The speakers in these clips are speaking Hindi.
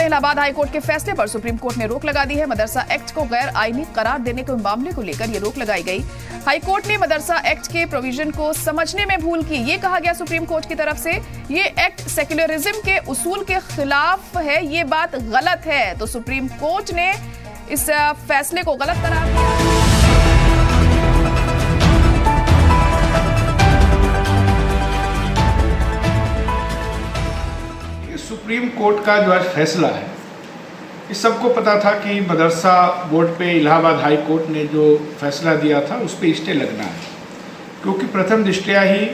चले इलाहाबाद हाईकोर्ट के फैसले पर सुप्रीम कोर्ट ने रोक लगा दी है। मदरसा एक्ट को गैर आईनी करार देने के मामले को लेकर यह रोक लगाई गई। हाईकोर्ट ने मदरसा एक्ट के प्रोविजन को समझने में भूल की, ये कहा गया सुप्रीम कोर्ट की तरफ से। ये एक्ट सेक्युलरिज्म के उसूल के खिलाफ है, ये बात गलत है। तो सुप्रीम कोर्ट ने इस फैसले को गलत करार दिया। सुप्रीम कोर्ट का जो आज फैसला है, इस सबको पता था कि मदरसा बोर्ड पे इलाहाबाद हाई कोर्ट ने जो फैसला दिया था उस पे स्टे लगना है, क्योंकि प्रथम दृष्टया ही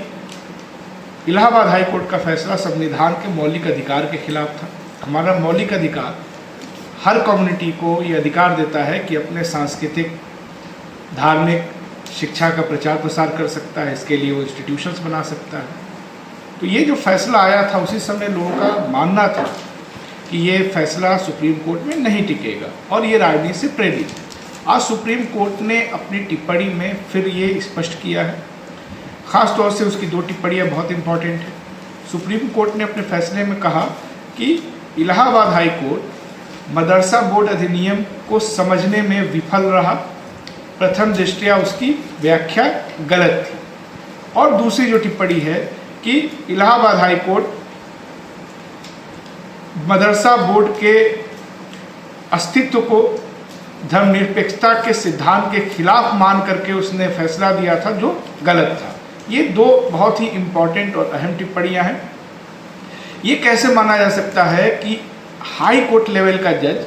इलाहाबाद हाई कोर्ट का फैसला संविधान के मौलिक अधिकार के खिलाफ था। हमारा मौलिक अधिकार हर कम्युनिटी को ये अधिकार देता है कि अपने सांस्कृतिक धार्मिक शिक्षा का प्रचार प्रसार कर सकता है, इसके लिए वो इंस्टीट्यूशंस बना सकता है। तो ये जो फैसला आया था उसी समय लोगों का मानना था कि ये फैसला सुप्रीम कोर्ट में नहीं टिकेगा और ये राजनीति से प्रेरित है। आज सुप्रीम कोर्ट ने अपनी टिप्पणी में फिर ये स्पष्ट किया है, ख़ास तौर से उसकी 2 टिप्पणियाँ बहुत इंपॉर्टेंट है। सुप्रीम कोर्ट ने अपने फैसले में कहा कि इलाहाबाद हाई कोर्ट मदरसा बोर्ड अधिनियम को समझने में विफल रहा, प्रथम दृष्टया उसकी व्याख्या गलत थी। और दूसरी जो टिप्पणी है कि इलाहाबाद हाई कोर्ट मदरसा बोर्ड के अस्तित्व को धर्मनिरपेक्षता के सिद्धांत के खिलाफ मान करके उसने फैसला दिया था, जो गलत था। ये 2 बहुत ही इम्पॉर्टेंट और अहम टिप्पणियां हैं। ये कैसे माना जा सकता है कि हाई कोर्ट लेवल का जज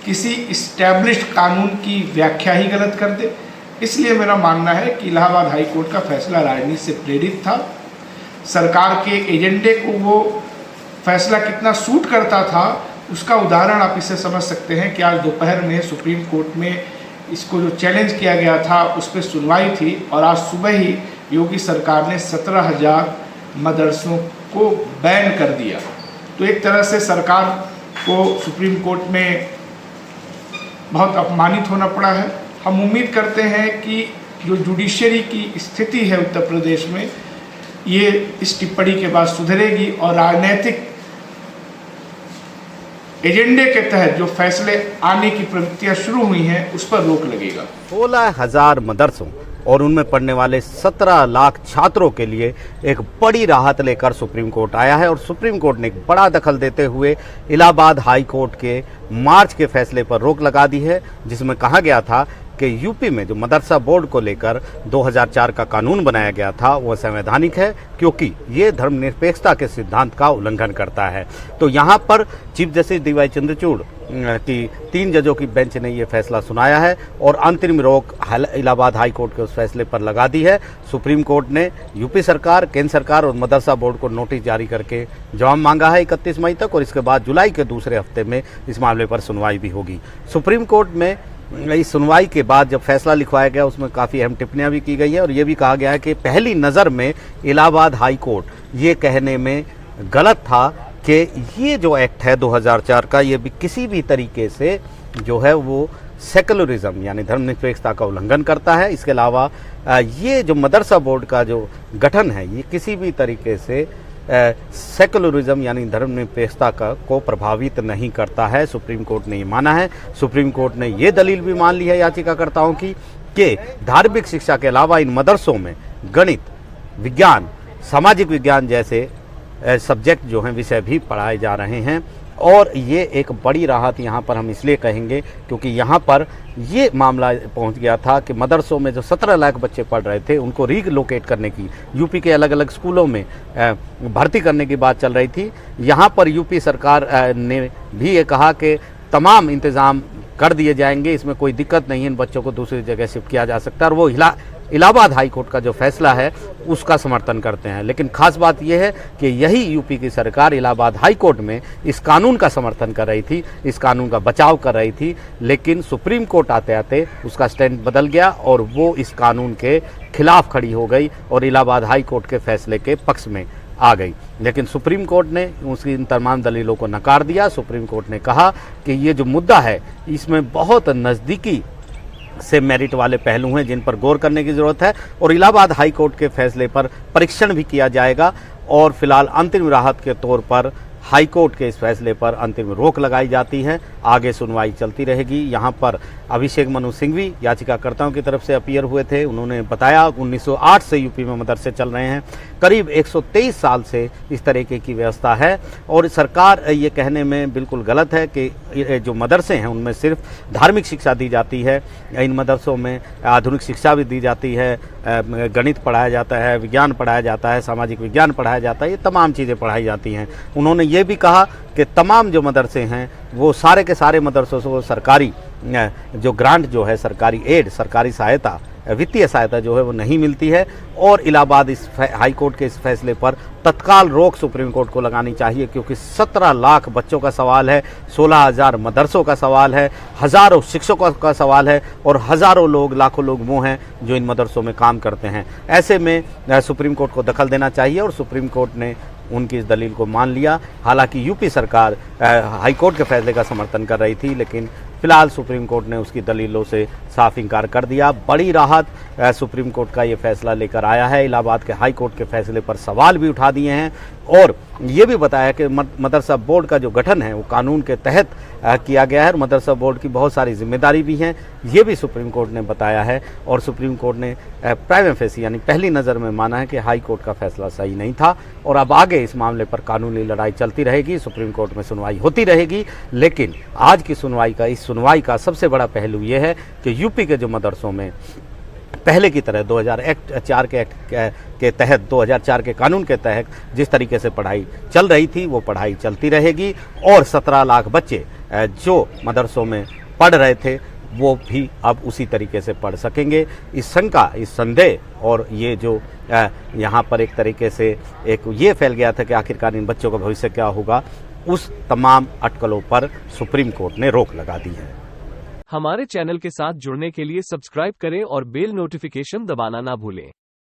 किसी इस्टेब्लिश्ड कानून की व्याख्या ही गलत कर दे? इसलिए मेरा मानना है कि इलाहाबाद हाई कोर्ट का फैसला राजनीति से प्रेरित था। सरकार के एजेंडे को वो फैसला कितना सूट करता था, उसका उदाहरण आप इससे समझ सकते हैं कि आज दोपहर में सुप्रीम कोर्ट में इसको जो चैलेंज किया गया था उस पर सुनवाई थी और आज सुबह ही योगी सरकार ने 17,000 मदरसों को बैन कर दिया। तो एक तरह से सरकार को सुप्रीम कोर्ट में बहुत अपमानित होना पड़ा है। हम उम्मीद करते हैं कि जो जुडिशरी की स्थिति है उत्तर प्रदेश में, ये इस टिप्पणी के बाद सुधरेगी और राजनीतिक एजेंडे के तहत जो फैसले आने की प्रवृत्तियां शुरू हुई हैं उस पर रोक लगेगा। 16,000 मदरसों और उनमें पढ़ने वाले 17 लाख छात्रों के लिए एक बड़ी राहत लेकर सुप्रीम कोर्ट आया है और सुप्रीम कोर्ट ने एक बड़ा दखल देते हुए इलाहाबाद हाई कोर्ट के मार्च के फैसले पर रोक लगा दी है, जिसमें कहा गया था कि यूपी में जो मदरसा बोर्ड को लेकर 2004 का कानून बनाया गया था वो संवैधानिक है, क्योंकि ये धर्मनिरपेक्षता के सिद्धांत का उल्लंघन करता है। तो यहाँ पर chief justice D Y Chandrachud की 3 जजों की बेंच ने ये फैसला सुनाया है और अंतरिम रोक इलाहाबाद हाई कोर्ट के उस फैसले पर लगा दी है। सुप्रीम कोर्ट ने यूपी सरकार, केंद्र सरकार और मदरसा बोर्ड को नोटिस जारी करके जवाब मांगा है 31 मई तक और इसके बाद जुलाई के दूसरे हफ्ते में इस मामले पर सुनवाई भी होगी। सुप्रीम कोर्ट में इस सुनवाई के बाद जब फैसला लिखवाया गया उसमें काफ़ी अहम टिप्पणियां भी की गई है और ये भी कहा गया है कि पहली नज़र में इलाहाबाद हाई कोर्ट ये कहने में गलत था कि ये जो एक्ट है 2004 का, ये भी किसी भी तरीके से जो है वो सेकुलरिज्म यानी धर्मनिरपेक्षता का उल्लंघन करता है। इसके अलावा ये जो मदरसा बोर्ड का जो गठन है ये किसी भी तरीके से सेकुलरिज्म यानी धर्मनिरपेक्षता को प्रभावित नहीं करता है। सुप्रीम कोर्ट ने ये माना है। सुप्रीम कोर्ट ने ये दलील भी मान ली है याचिकाकर्ताओं की कि धार्मिक शिक्षा के अलावा इन मदरसों में गणित, विज्ञान, सामाजिक विज्ञान जैसे सब्जेक्ट जो हैं विषय भी पढ़ाए जा रहे हैं और ये एक बड़ी राहत यहाँ पर हम इसलिए कहेंगे क्योंकि यहाँ पर ये मामला पहुँच गया था कि मदरसों में जो 17 लाख बच्चे पढ़ रहे थे उनको रीलोकेट करने की, यूपी के अलग अलग स्कूलों में भर्ती करने की बात चल रही थी। यहाँ पर यूपी सरकार ने भी ये कहा कि तमाम इंतज़ाम कर दिए जाएंगे, इसमें कोई दिक्कत नहीं है, इन बच्चों को दूसरी जगह शिफ्ट किया जा सकता है और वो इलाहाबाद हाई कोर्ट का जो फैसला है उसका समर्थन करते हैं। लेकिन खास बात यह है कि यही यूपी की सरकार इलाहाबाद हाई कोर्ट में इस कानून का समर्थन कर रही थी, इस कानून का बचाव कर रही थी, लेकिन सुप्रीम कोर्ट आते आते उसका स्टैंड बदल गया और वो इस कानून के खिलाफ खड़ी हो गई और इलाहाबाद हाई कोर्ट के फैसले के पक्ष में आ गई। लेकिन सुप्रीम कोर्ट ने उसकी इन तमाम दलीलों को नकार दिया। सुप्रीम कोर्ट ने कहा कि ये जो मुद्दा है इसमें बहुत नज़दीकी से मेरिट वाले पहलू हैं जिन पर गौर करने की ज़रूरत है और इलाहाबाद हाई कोर्ट के फैसले पर परीक्षण भी किया जाएगा और फिलहाल अंतरिम राहत के तौर पर हाईकोर्ट के इस फैसले पर अंतिम रोक लगाई जाती है। आगे सुनवाई चलती रहेगी। यहाँ पर अभिषेक मनु सिंघवी याचिकाकर्ताओं की तरफ से अपीयर हुए थे। उन्होंने बताया 1908 से यूपी में मदरसे चल रहे हैं, करीब 123 साल से इस तरीके की व्यवस्था है और सरकार ये कहने में बिल्कुल गलत है कि जो मदरसे हैं उनमें सिर्फ धार्मिक शिक्षा दी जाती है। इन मदरसों में आधुनिक शिक्षा भी दी जाती है, गणित पढ़ाया जाता है, विज्ञान पढ़ाया जाता है, सामाजिक विज्ञान पढ़ाया जाता है, ये तमाम चीज़ें पढ़ाई जाती हैं। उन्होंने ये भी कहा कि तमाम जो मदरसे हैं वो सारे के सारे मदरसों को सरकारी जो ग्रांट जो है, सरकारी एड, सरकारी सहायता, वित्तीय सहायता जो है वो नहीं मिलती है और इलाहाबाद इस हाई कोर्ट के इस फैसले पर तत्काल रोक सुप्रीम कोर्ट को लगानी चाहिए, क्योंकि 17 लाख बच्चों का सवाल है, 16,000 मदरसों का सवाल है, हज़ारों शिक्षकों का सवाल है और हज़ारों लोग, लाखों लोग वो हैं जो इन मदरसों में काम करते हैं। ऐसे में सुप्रीम कोर्ट को दखल देना चाहिए और सुप्रीम कोर्ट ने उनकी इस दलील को मान लिया। हालांकि यूपी सरकार हाई कोर्ट के फैसले का समर्थन कर रही थी, लेकिन फिलहाल सुप्रीम कोर्ट ने उसकी दलीलों से साफ इंकार कर दिया। बड़ी राहत सुप्रीम कोर्ट का ये फैसला लेकर आया है। इलाहाबाद के हाई कोर्ट के फैसले पर सवाल भी उठा दिए हैं और ये भी बताया कि मदरसा बोर्ड का जो गठन है वो कानून के तहत किया गया है और मदरसा बोर्ड की बहुत सारी जिम्मेदारी भी हैं, ये भी सुप्रीम कोर्ट ने बताया है। और सुप्रीम कोर्ट ने प्राइमा फेसी यानी पहली नज़र में माना है कि हाई कोर्ट का फैसला सही नहीं था और अब आगे इस मामले पर कानूनी लड़ाई चलती रहेगी, सुप्रीम कोर्ट में सुनवाई होती रहेगी। लेकिन आज की इस सुनवाई का सबसे बड़ा पहलू ये है कि यूपी के जो मदरसों में पहले की तरह 2004 के तहत 2004 के कानून के तहत जिस तरीके से पढ़ाई चल रही थी वो पढ़ाई चलती रहेगी और 17 लाख बच्चे जो मदरसों में पढ़ रहे थे वो भी अब उसी तरीके से पढ़ सकेंगे। इस शंका, इस संदेह और ये जो यहाँ पर एक तरीके से एक ये फैल गया था कि आखिरकार इन बच्चों का भविष्य क्या होगा, उस तमाम अटकलों पर सुप्रीम कोर्ट ने रोक लगा दी है। हमारे चैनल के साथ जुड़ने के लिए सब्सक्राइब करें और बेल नोटिफिकेशन दबाना ना भूलें।